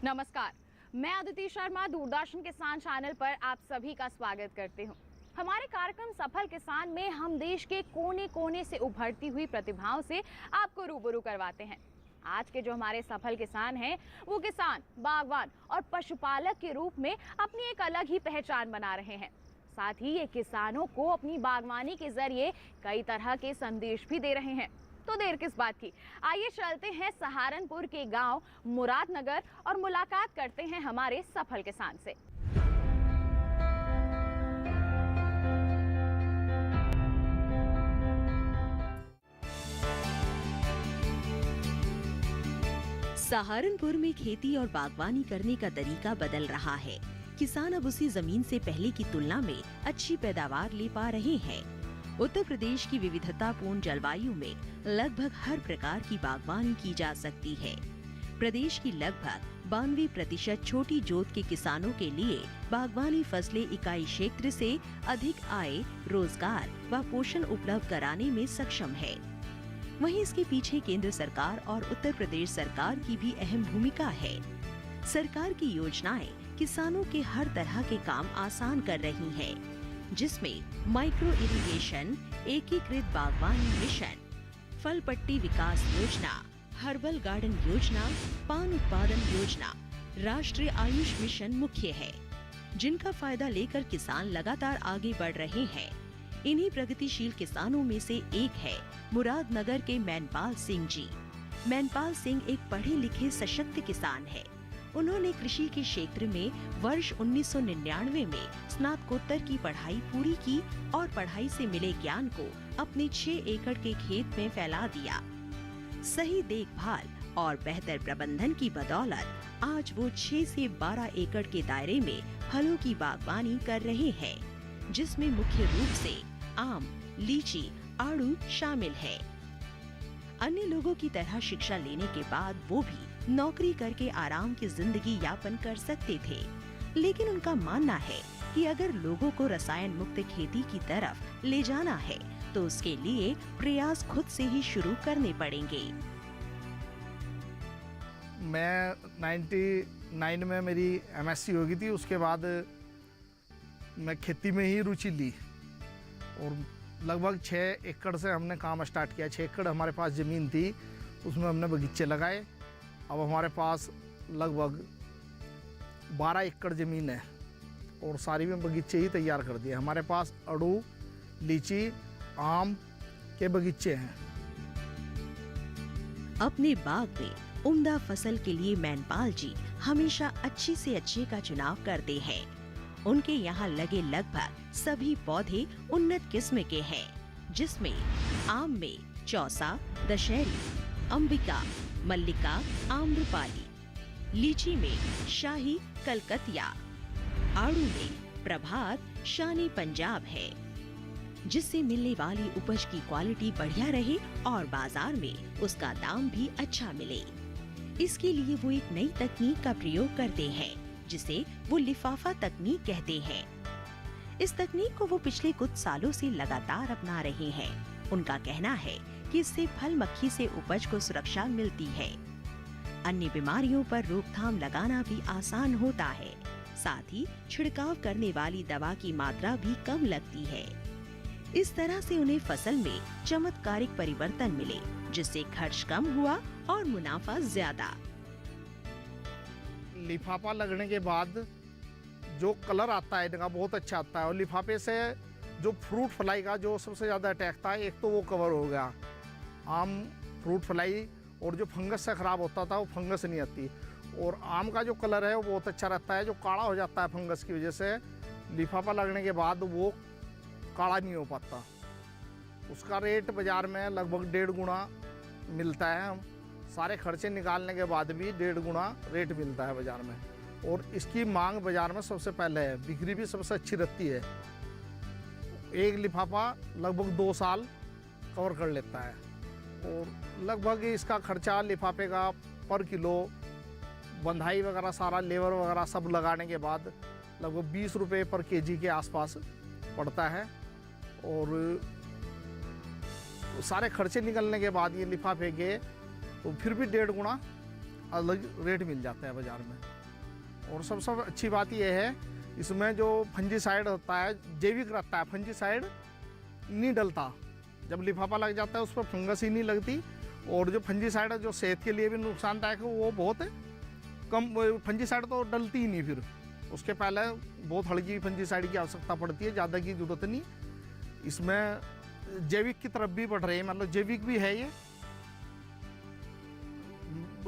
नमस्कार, मैं अदिति शर्मा दूरदर्शन किसान चैनल पर आप सभी का स्वागत करती हूं। हमारे कार्यक्रम सफल किसान में हम देश के कोने कोने से उभरती हुई प्रतिभाओं से आपको रूबरू करवाते हैं। आज के जो हमारे सफल किसान हैं, वो किसान, बागवान और पशुपालक के रूप में अपनी एक अलग ही पहचान बना रहे हैं। साथ ही ये किसानों को अपनी बागवानी के जरिए कई तरह के संदेश भी दे रहे हैं। तो देर किस बात की, आइए चलते हैं सहारनपुर के गांव मुरादनगर और मुलाकात करते हैं हमारे सफल किसान से। सहारनपुर में खेती और बागवानी करने का तरीका बदल रहा है। किसान अब उसी जमीन से पहले की तुलना में अच्छी पैदावार ले पा रहे हैं। उत्तर प्रदेश की विविधतापूर्ण जलवायु में लगभग हर प्रकार की बागवानी की जा सकती है। प्रदेश की लगभग 92% छोटी जोत के किसानों के लिए बागवानी फसलें इकाई क्षेत्र से अधिक आय, रोजगार व पोषण उपलब्ध कराने में सक्षम है। वहीं इसके पीछे केंद्र सरकार और उत्तर प्रदेश सरकार की भी अहम भूमिका है। सरकार की योजनाएं किसानों के हर तरह के काम आसान कर रही हैं, जिसमें माइक्रो इरिगेशन, एकीकृत बागवानी मिशन, फल पट्टी विकास योजना, हर्बल गार्डन योजना, पान उत्पादन योजना, राष्ट्रीय आयुष मिशन मुख्य है, जिनका फायदा लेकर किसान लगातार आगे बढ़ रहे हैं। इन्हीं प्रगतिशील किसानों में से एक है मुरादनगर के मैनपाल सिंह जी। मैनपाल सिंह एक पढ़े लिखे सशक्त किसान है। उन्होंने कृषि के क्षेत्र में वर्ष 1999 में स्नातकोत्तर की पढ़ाई पूरी की और पढ़ाई से मिले ज्ञान को अपने 6 एकड़ के खेत में फैला दिया। सही देखभाल और बेहतर प्रबंधन की बदौलत आज वो 6 से 12 एकड़ के दायरे में फलों की बागवानी कर रहे हैं, जिसमें मुख्य रूप से आम, लीची, आड़ू शामिल है। अन्य लोगों की तरह शिक्षा लेने के बाद वो भी नौकरी करके आराम की जिंदगी यापन कर सकते थे, लेकिन उनका मानना है कि अगर लोगों को रसायन मुक्त खेती की तरफ ले जाना है तो उसके लिए प्रयास खुद से ही शुरू करने पड़ेंगे। मैं 99 में मेरी MSc हो गई थी। उसके बाद मैं खेती में ही रुचि ली और लगभग 6 एकड़ से हमने काम स्टार्ट किया। 6 एकड़ हमारे पास ज़मीन थी, उसमें हमने बगीचे लगाए। अब हमारे पास लगभग 12 एकड़ ज़मीन है और सारी में बगीचे ही तैयार कर दिए। हमारे पास अड़ू, लीची, आम के बगीचे हैं। अपने बाग में उम्दा फसल के लिए मैनपाल जी हमेशा अच्छे से अच्छे का चुनाव करते हैं। उनके यहाँ लगे लगभग सभी पौधे उन्नत किस्म के हैं, जिसमें आम में चौसा, दशहरी, अंबिका, मल्लिका, आम्रपाली, लीची में शाही कलकतिया, आड़ू में प्रभात, शानी पंजाब है, जिससे मिलने वाली उपज की क्वालिटी बढ़िया रहे और बाजार में उसका दाम भी अच्छा मिले। इसके लिए वो एक नई तकनीक का प्रयोग करते हैं, जिसे वो लिफाफा तकनीक कहते हैं। इस तकनीक को वो पिछले कुछ सालों से लगातार अपना रहे हैं। उनका कहना है कि इससे फल मक्खी से उपज को सुरक्षा मिलती है। अन्य बीमारियों पर रोकथाम लगाना भी आसान होता है। साथ ही छिड़काव करने वाली दवा की मात्रा भी कम लगती है। इस तरह से उन्हें फसल में चमत्कारिक परिवर्तन मिले, जिससे खर्च कम हुआ और मुनाफा ज्यादा। लिफाफा लगने के बाद जो कलर आता है इनका बहुत अच्छा आता है और लिफाफे से जो फ्रूट फ्लाई का जो सबसे ज़्यादा अटैक था, एक तो वो कवर हो गया। आम फ्रूट फ्लाई और जो फंगस से ख़राब होता था वो फंगस नहीं आती। और आम का जो कलर है वो बहुत अच्छा रहता है। जो काला हो जाता है फंगस की वजह से, लिफाफा लगने के बाद वो काला नहीं हो पाता। उसका रेट बाज़ार में लगभग 1.5 गुना मिलता है। हम सारे खर्चे निकालने के बाद भी 1.5 गुना रेट मिलता है बाज़ार में। और इसकी मांग बाज़ार में सबसे पहले है, बिक्री भी सबसे अच्छी रहती है। एक लिफाफा लगभग 2 साल कवर कर लेता है और लगभग इसका खर्चा लिफाफे का पर किलो, बंधाई वगैरह सारा लेबर वगैरह सब लगाने के बाद लगभग 20 रुपये पर केजी के आसपास पड़ता है। और सारे खर्चे निकलने के बाद ये लिफाफे के तो फिर भी 1.5 गुना अलग रेट मिल जाता है बाज़ार में। और सबसे अच्छी बात यह है इसमें जो फंजीसाइड होता है जैविक रहता है, फंजीसाइड नहीं डलता। जब लिफाफा लग जाता है उस पर फंगस ही नहीं लगती। और जो फंजीसाइड है जो सेहत के लिए भी नुकसानदायक है वो बहुत कम, फंजीसाइड तो डलती ही नहीं। फिर उसके पहले बहुत हल्की फंजीसाइड की आवश्यकता पड़ती है, ज़्यादा की जरूरत नहीं। इसमें जैविक की तरफ भी बढ़ रही है, मतलब जैविक भी है ये।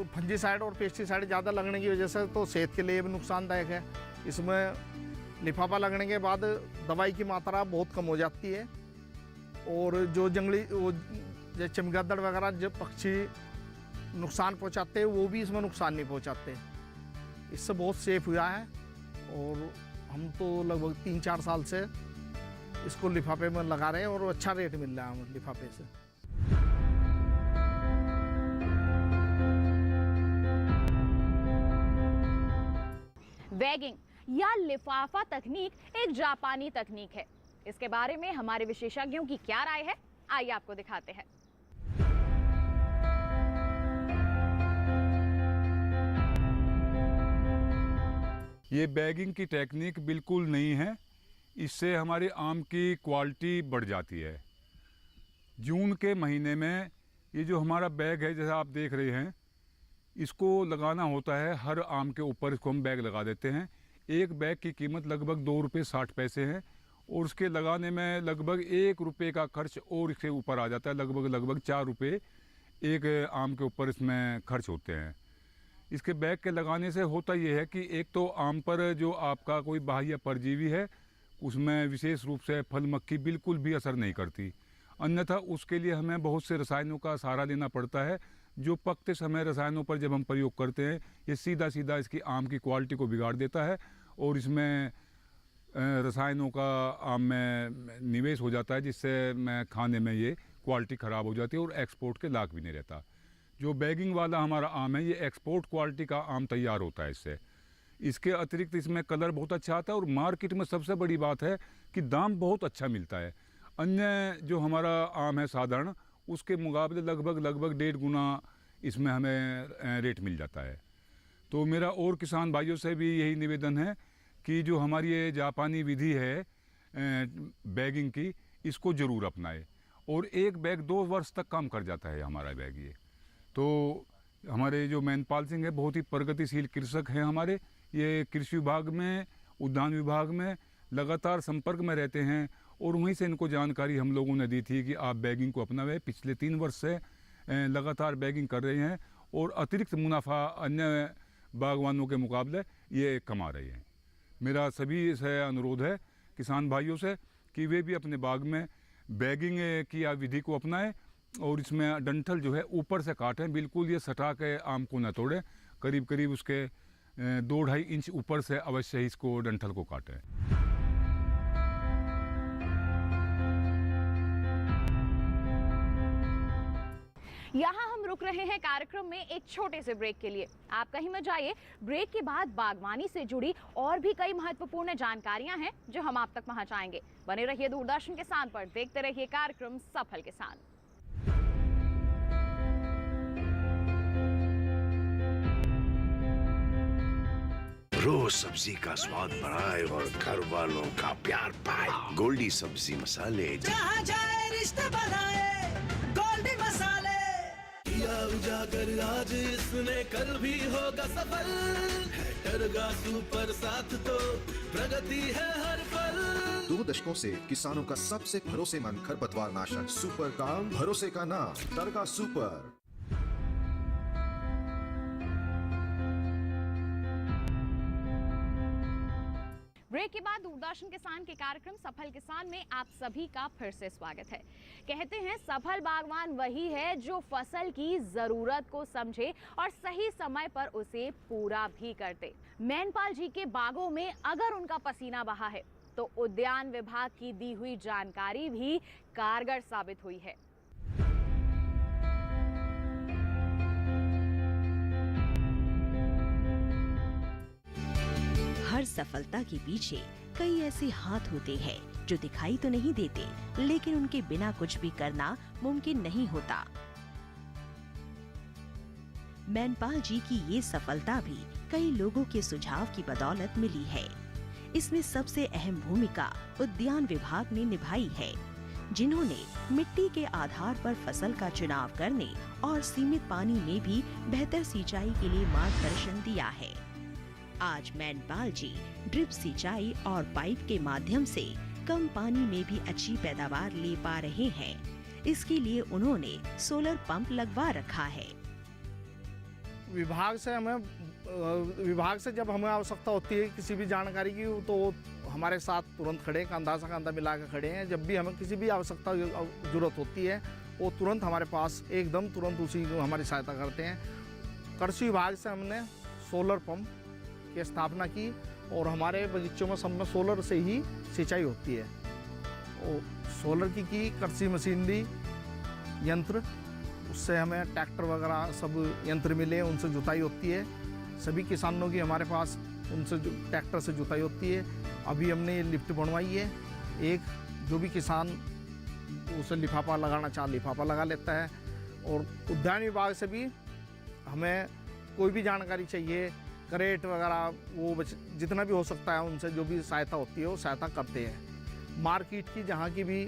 फंजीसाइड और पेस्टिसाइड ज़्यादा लगने की वजह से तो सेहत के लिए भी नुकसानदायक है। इसमें लिफाफा लगने के बाद दवाई की मात्रा बहुत कम हो जाती है। और जो जंगली वो चमगादड़ वगैरह जो पक्षी नुकसान पहुंचाते हैं वो भी इसमें नुकसान नहीं पहुंचाते। इससे बहुत सेफ हुआ है। और हम तो लगभग 3-4 साल से इसको लिफाफे में लगा रहे हैं और अच्छा रेट मिल रहा है हमें लिफाफे से। बैगिंग या लिफाफा तकनीक एक जापानी तकनीक है। इसके बारे में हमारे विशेषज्ञों की क्या राय है, आइए आपको दिखाते हैं। ये बैगिंग की टेक्निक बिल्कुल नई है। इससे हमारे आम की क्वालिटी बढ़ जाती है। जून के महीने में ये जो हमारा बैग है जैसा आप देख रहे हैं, इसको लगाना होता है हर आम के ऊपर। इसको हम बैग लगा देते हैं। एक बैग की कीमत लगभग 2 रुपये 60 पैसे है। और उसके लगाने में लगभग 1 रुपये का खर्च और इसके ऊपर आ जाता है। लगभग 4 रुपये एक आम के ऊपर इसमें खर्च होते हैं। इसके बैग के लगाने से होता ये है कि एक तो आम पर जो आपका कोई बाह्य परजीवी है उसमें विशेष रूप से फल मक्खी बिल्कुल भी असर नहीं करती। अन्यथा उसके लिए हमें बहुत से रसायनों का सहारा लेना पड़ता है, जो पकते समय रसायनों पर जब हम प्रयोग करते हैं ये सीधा इसकी आम की क्वालिटी को बिगाड़ देता है। और इसमें रसायनों का आम में निवेश हो जाता है, जिससे मैं खाने में ये क्वालिटी ख़राब हो जाती है और एक्सपोर्ट के लायक भी नहीं रहता। जो बैगिंग वाला हमारा आम है ये एक्सपोर्ट क्वालिटी का आम तैयार होता है इससे। इसके अतिरिक्त इसमें कलर बहुत अच्छा आता है। और मार्केट में सबसे बड़ी बात है कि दाम बहुत अच्छा मिलता है। अन्य जो हमारा आम है साधारण, उसके मुकाबले लगभग 1.5 गुना इसमें हमें रेट मिल जाता है। तो मेरा और किसान भाइयों से भी यही निवेदन है कि जो हमारी ये जापानी विधि है बैगिंग की, इसको ज़रूर अपनाएं। और एक बैग 2 वर्ष तक काम कर जाता है हमारा बैग ये। तो हमारे जो मैनपाल सिंह है बहुत ही प्रगतिशील कृषक हैं हमारे। ये कृषि विभाग में, उद्यान विभाग में लगातार संपर्क में रहते हैं। और वहीं से इनको जानकारी हम लोगों ने दी थी कि आप बैगिंग को अपनाएं। पिछले 3 वर्ष से लगातार बैगिंग कर रहे हैं और अतिरिक्त मुनाफा अन्य बागवानों के मुकाबले ये कमा रहे हैं। मेरा सभी से अनुरोध है किसान भाइयों से कि वे भी अपने बाग में बैगिंग की विधि को अपनाएं। और इसमें डंठल जो है ऊपर से काटें, बिल्कुल ये सटा के आम को न तोड़ें। करीब उसके 2-2.5 इंच ऊपर से अवश्य ही इसको डंठल को काटें। यहाँ हम रुक रहे हैं कार्यक्रम में एक छोटे से ब्रेक के लिए। आप कहीं मत जाइए। ब्रेक के बाद बागवानी से जुड़ी और भी कई महत्वपूर्ण जानकारियां हैं जो हम आप तक पहुंचाएंगे। बने रहिए दूरदर्शन किसान पर, देखते रहिए कार्यक्रम सफल किसान। रोज सब्जी का स्वाद बढ़ाए और घर वालों का प्यार पाए। गोल्डी सब्जी मसाले, जहाँ जाए रिश्ते बनाए, गोल्डी मसाले। किया उजागर आज इसने, कल भी होगा सफल। है टरगा सुपर साथ तो प्रगति है हर पल। 2 दशकों से किसानों का सबसे भरोसेमंद खरपतवार नाशक सुपर काम, भरोसे का नाम टरगा सुपर। ब्रेक के बाद दूरदर्शन किसान के कार्यक्रम सफल किसान में आप सभी का फिर से स्वागत है। कहते हैं सफल बागवान वही है जो फसल की जरूरत को समझे और सही समय पर उसे पूरा भी कर दे। मैनपाल जी के बागों में अगर उनका पसीना बहा है तो उद्यान विभाग की दी हुई जानकारी भी कारगर साबित हुई है। हर सफलता के पीछे कई ऐसे हाथ होते हैं जो दिखाई तो नहीं देते, लेकिन उनके बिना कुछ भी करना मुमकिन नहीं होता। मैनपाल जी की ये सफलता भी कई लोगों के सुझाव की बदौलत मिली है। इसमें सबसे अहम भूमिका उद्यान विभाग ने निभाई है, जिन्होंने मिट्टी के आधार पर फसल का चुनाव करने और सीमित पानी में भी बेहतर सिंचाई के लिए मार्गदर्शन दिया है। आज मैनपाल जी ड्रिप सिंचाई और पाइप के माध्यम से कम पानी में भी अच्छी पैदावार ले पा रहे हैं। इसके लिए उन्होंने सोलर पंप लगवा रखा है। विभाग से जब हमें आवश्यकता होती है किसी भी जानकारी की, तो वो हमारे साथ तुरंत खड़े, कंधा से कंधा मिला के खड़े हैं। जब भी हमें किसी भी आवश्यकता जरूरत होती है वो तुरंत हमारे पास एकदम तुरंत उसी को हमारी सहायता करते हैं। कृषि विभाग से हमने सोलर पंप की स्थापना की और हमारे बगीचों में सब में सोलर से ही सिंचाई होती है। और सोलर की कृषि मशीनरी यंत्र, उससे हमें ट्रैक्टर वगैरह सब यंत्र मिले, उनसे जुताई होती है। सभी किसानों की हमारे पास उनसे ट्रैक्टर से जुताई होती है। अभी हमने ये लिफ्ट बनवाई है, एक जो भी किसान उसे लिफाफा लगाना चाहे लिफाफा लगा लेता है। और उद्यान विभाग से भी हमें कोई भी जानकारी चाहिए, करेट वगैरह वो जितना भी हो सकता है उनसे जो भी सहायता होती है वो सहायता करते हैं। मार्केट की जहाँ की भी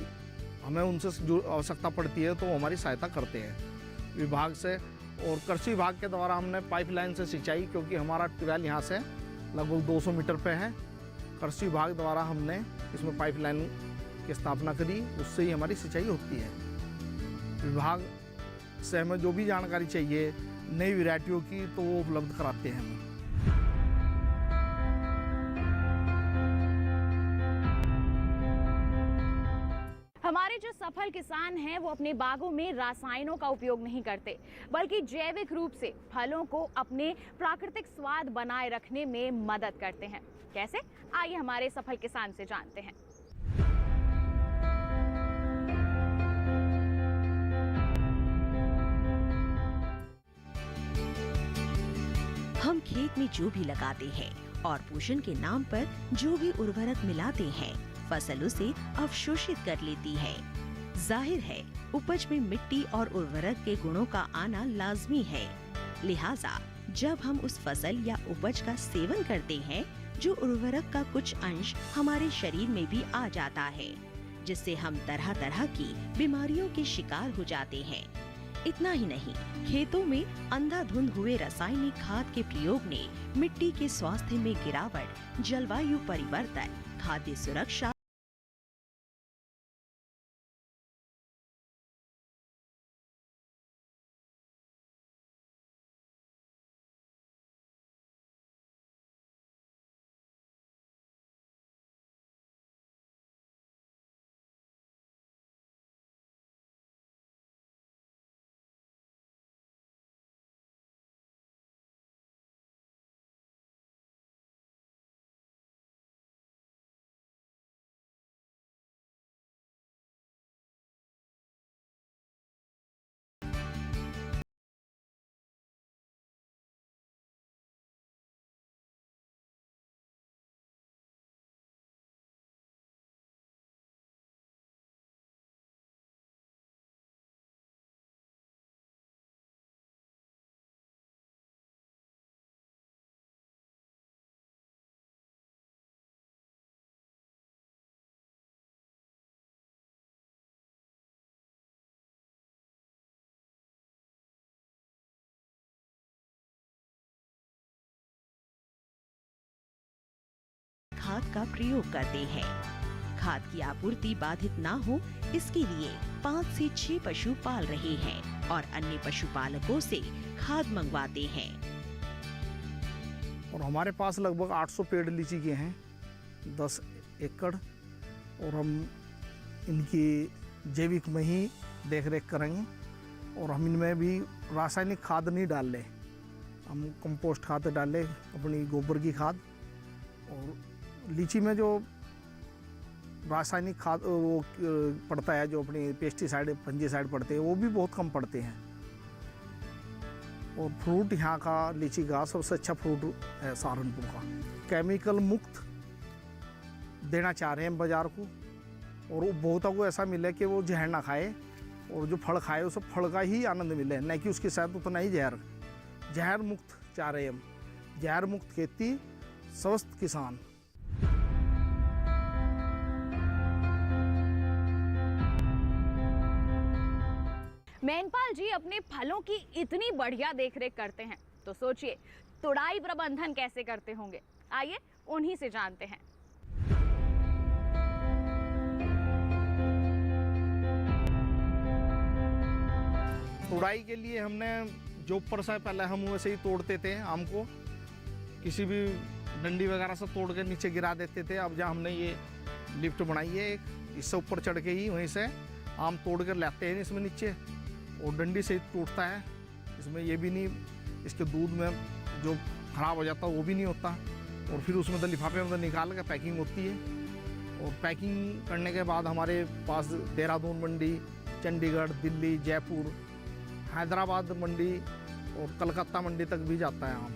हमें उनसे जो आवश्यकता पड़ती है तो वो हमारी सहायता करते हैं विभाग से। और कृषि विभाग के द्वारा हमने पाइपलाइन से सिंचाई, क्योंकि हमारा ट्यूबवेल यहाँ से लगभग 200 मीटर पे है, कृषि विभाग द्वारा हमने इसमें पाइपलाइन की स्थापना करी, उससे ही हमारी सिंचाई होती है। विभाग से हमें जो भी जानकारी चाहिए नई वैरायटियों की तो वो उपलब्ध कराते हैं हम। हमारे जो सफल किसान हैं वो अपने बागों में रासायनों का उपयोग नहीं करते, बल्कि जैविक रूप से फलों को अपने प्राकृतिक स्वाद बनाए रखने में मदद करते हैं। कैसे? आइए हमारे सफल किसान से जानते हैं। हम खेत में जो भी लगाते हैं और पोषण के नाम पर जो भी उर्वरक मिलाते हैं, फसल उसे अवशोषित कर लेती है। जाहिर है उपज में मिट्टी और उर्वरक के गुणों का आना लाजमी है। लिहाजा जब हम उस फसल या उपज का सेवन करते हैं, जो उर्वरक का कुछ अंश हमारे शरीर में भी आ जाता है, जिससे हम तरह तरह की बीमारियों के शिकार हो जाते हैं। इतना ही नहीं, खेतों में अंधाधुंध हुए रासायनिक खाद के प्रयोग ने मिट्टी के स्वास्थ्य में गिरावट, जलवायु परिवर्तन, खाद्य सुरक्षा, खाद का प्रयोग करते हैं। खाद की आपूर्ति बाधित ना हो, इसके लिए 5 से 6 पशु पाल रहे हैं और अन्य पशुपालकों से खाद मंगवाते हैं। और हमारे पास लगभग 800 पेड़ लीची के हैं, 10 एकड़, और हम इनकी जैविक में ही देख रेख करेंगे। और हम इनमें भी रासायनिक खाद नहीं डाल रहे, हम कंपोस्ट खाद डालें, अपनी गोबर की खाद। और लीची में जो रासायनिक खाद वो पड़ता है, जो अपनी पेस्टिसाइड फंजीसाइड पड़ते हैं, वो भी बहुत कम पड़ते हैं। और फ्रूट यहाँ का लीची का सबसे अच्छा फ्रूट है सहारनपुर का। केमिकल मुक्त देना चाह रहे हैं बाज़ार को, और उपभोक्ता को ऐसा मिले कि वो जहर ना खाए, और जो फल खाए उसे फल का ही आनंद मिले, न कि उसके साथ उतना ही जहर जहर मुक्त चाह रहे हम, जहर मुक्त खेती, स्वस्थ किसान। मैनपाल जी अपने फलों की इतनी बढ़िया देखरेख करते हैं, तो सोचिए तुड़ाई प्रबंधन कैसे करते होंगे। आइए उन्हीं से जानते हैं। तुड़ाई के लिए हमने जो ऊपर से पहले हम वैसे ही तोड़ते थे आम को, किसी भी डंडी वगैरह से तोड़ के नीचे गिरा देते थे। अब जहाँ हमने ये लिफ्ट बनाई है एक, इससे ऊपर चढ़ के ही वहीं से आम तोड़ कर लाते हैं इसमें नीचे, और डंडी से ही टूटता है। इसमें ये भी नहीं, इसके दूध में जो ख़राब हो जाता है वो भी नहीं होता। और फिर उसमें तो लिफाफे में निकाल के पैकिंग होती है, और पैकिंग करने के बाद हमारे पास देहरादून मंडी, चंडीगढ़, दिल्ली, जयपुर, हैदराबाद मंडी और कलकत्ता मंडी तक भी जाता है आम।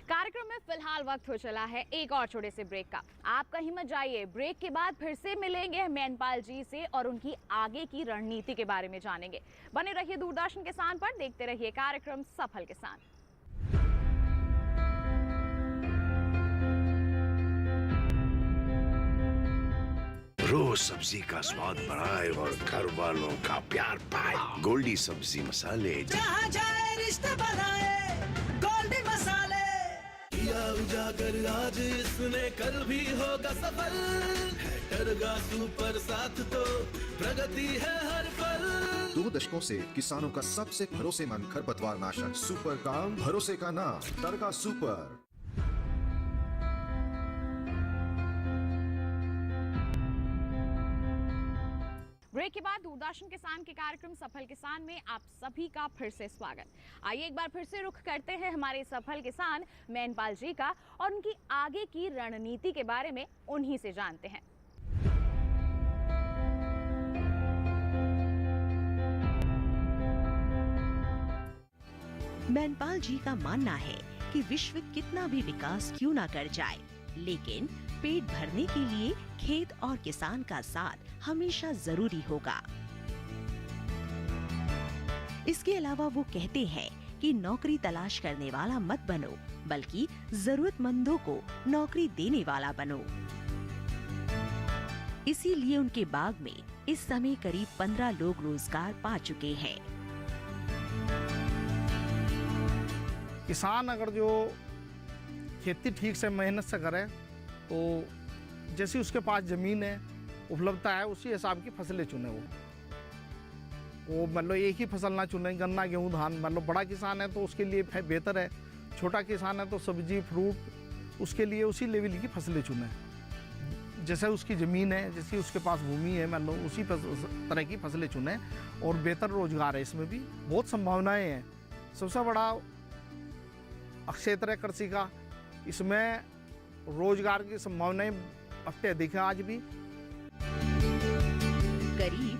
कार्यक्रम में फिलहाल वक्त हो चला है एक और छोटे से ब्रेक का। आप कहीं मत जाइए, ब्रेक के बाद फिर से मिलेंगे मैनपाल जी से और उनकी आगे की रणनीति के बारे में जानेंगे। बने रहिए दूरदर्शन किसान पर, देखते रहिए कार्यक्रम सफल किसान। रोज सब्जी का स्वाद बढ़ाए और घर वालों का प्यार पाए। गोल्डी सब्जी मसाले, जहाँ जाए रिश्ते बनाए, गोल्डी मसाले। किया उजागर आज इसने कल भी होगा सफल, है टरगा सुपर साथ तो प्रगति है हर पल। 2 दशकों से किसानों का सबसे भरोसेमंद खरपतवार नाशक सुपर काम, भरोसे का नाम टरगा सुपर। ब्रेक के बाद दूरदर्शन किसान के कार्यक्रम सफल किसान में आप सभी का फिर से स्वागत। आइए एक बार फिर से रुख करते हैं हमारे सफल किसान मैनपाल जी का और उनकी आगे की रणनीति के बारे में उन्हीं से जानते हैं। मैनपाल जी का मानना है कि विश्व कितना भी विकास क्यों ना कर जाए, लेकिन पेट भरने के लिए खेत और किसान का साथ हमेशा जरूरी होगा। इसके अलावा वो कहते हैं कि नौकरी तलाश करने वाला मत बनो, बल्कि जरूरतमंदों को नौकरी देने वाला बनो। इसीलिए उनके बाग में इस समय करीब 15 लोग रोजगार पा चुके हैं। किसान अगर जो खेती ठीक से मेहनत से करे तो जैसी उसके पास ज़मीन है, उपलब्धता है, उसी हिसाब की फसलें चुने। वो मतलब एक ही फसल ना चुने, गन्ना, गेहूँ, धान। मतलब बड़ा किसान है तो उसके लिए बेहतर है, छोटा किसान है तो सब्जी, फ्रूट, उसके लिए उसी लेवल की फसलें चुने। जैसे उसकी ज़मीन है, जैसी उसके पास भूमि है, मान लो उसी तरह की फसलें चुने। और बेहतर रोजगार है, इसमें भी बहुत संभावनाएँ हैं। सबसे बड़ा क्षेत्र है कृषि का, इसमें रोजगार की संभावनाएं अत्यधिक है आज भी। करीब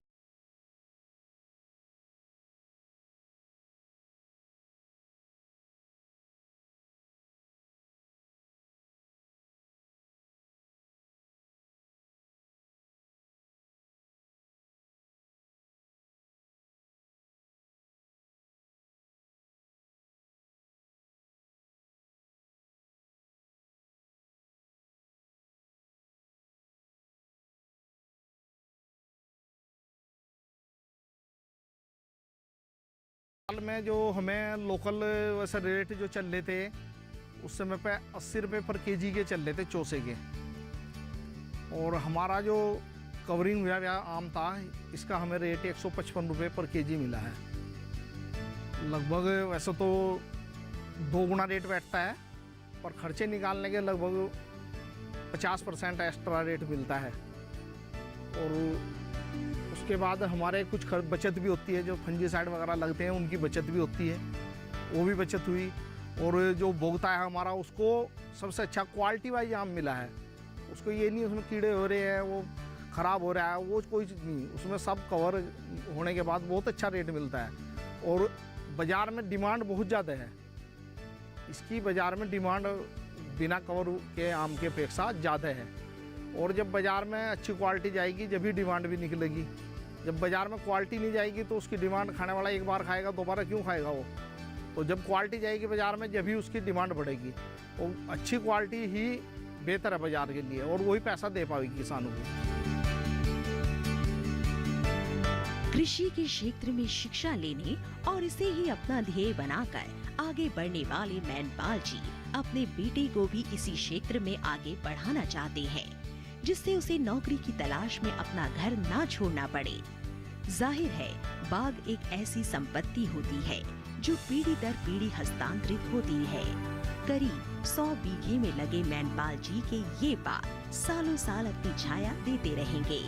साल में जो हमें लोकल वैसे रेट जो चल रहे थे उस समय पे 80 रुपये पर केजी के चल रहे थे चौसे के। और हमारा जो कवरिंग हुआ आम था, इसका हमें रेट 155 रुपये पर केजी मिला है। लगभग वैसे तो 2 गुना रेट बैठता है, पर खर्चे निकालने के लगभग 50% एक्स्ट्रा रेट मिलता है। और उसके बाद हमारे कुछ बचत भी होती है, जो फंजीसाइड वगैरह लगते हैं उनकी बचत भी होती है, वो भी बचत हुई। और जो भोगता है हमारा, उसको सबसे अच्छा क्वालिटी वाइज आम मिला है। उसको ये नहीं उसमें कीड़े हो रहे हैं, वो ख़राब हो रहा है, वो कोई चीज़ नहीं। उसमें सब कवर होने के बाद बहुत अच्छा रेट मिलता है। और बाज़ार में डिमांड बहुत ज़्यादा है, इसकी बाज़ार में डिमांड बिना कवर के आम के अपेक्षा ज़्यादा है। और जब बाज़ार में अच्छी क्वालिटी जाएगी जब भी डिमांड भी निकलेगी। जब बाज़ार में क्वालिटी नहीं जाएगी तो उसकी डिमांड खाने वाला एक बार खाएगा दोबारा क्यों खाएगा वो। तो जब क्वालिटी जाएगी बाज़ार में जब भी उसकी डिमांड बढ़ेगी। और अच्छी क्वालिटी ही बेहतर है बाज़ार के लिए और वही पैसा दे पाएगी किसानों को। कृषि के क्षेत्र में शिक्षा लेने और इसे ही अपना ध्येय बनाकर आगे बढ़ने वाले मैनपाल जी अपने बेटे को भी इसी क्षेत्र में आगे बढ़ाना चाहते हैं, जिससे उसे नौकरी की तलाश में अपना घर ना छोड़ना पड़े। जाहिर है, बाग एक ऐसी संपत्ति होती है जो पीढ़ी दर पीढ़ी हस्तांतरित होती है। करीब 100 बीघे में लगे मैनपाल जी के ये बाग सालों साल अपनी छाया देते रहेंगे।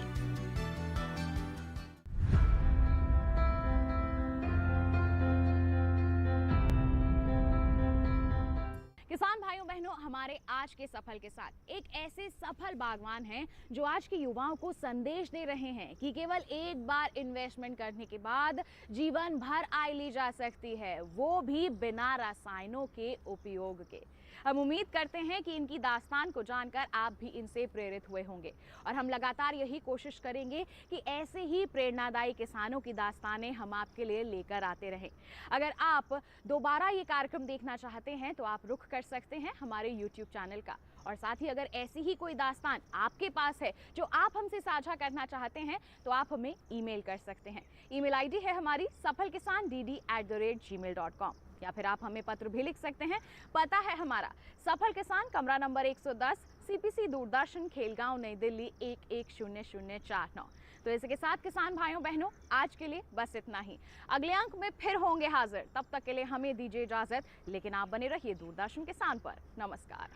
किसान भाइयों बहनों, हमारे आज के सफल के साथ एक ऐसे सफल बागवान हैं जो आज के युवाओं को संदेश दे रहे हैं कि केवल एक बार इन्वेस्टमेंट करने के बाद जीवन भर आय ली जा सकती है, वो भी बिना रसायनों के उपयोग के। हम उम्मीद करते हैं कि इनकी दास्तान को जानकर आप भी इनसे प्रेरित हुए होंगे और हम लगातार यही कोशिश करेंगे कि ऐसे ही प्रेरणादायी किसानों की दास्तानें हम आपके लिए लेकर आते रहें। अगर आप दोबारा ये कार्यक्रम देखना चाहते हैं तो आप रुख कर सकते हैं हमारे YouTube चैनल का। और साथ ही अगर ऐसी ही कोई दास्तान आपके पास है जो आप हमसे साझा करना चाहते हैं तो आप हमें ईमेल कर सकते हैं। ईमेल आईडी है हमारी safalkisandd@gmail.com, या फिर आप हमें पत्र भी लिख सकते हैं। पता है हमारा सफल किसान, कमरा नंबर 110, CPC दूरदर्शन, खेलगांव, नई दिल्ली 110049। तो इसी के साथ किसान भाइयों बहनों, आज के लिए बस इतना ही। अगले अंक में फिर होंगे हाजिर, तब तक के लिए हमें दीजिए इजाजत, लेकिन आप बने रहिए दूरदर्शन किसान पर। नमस्कार।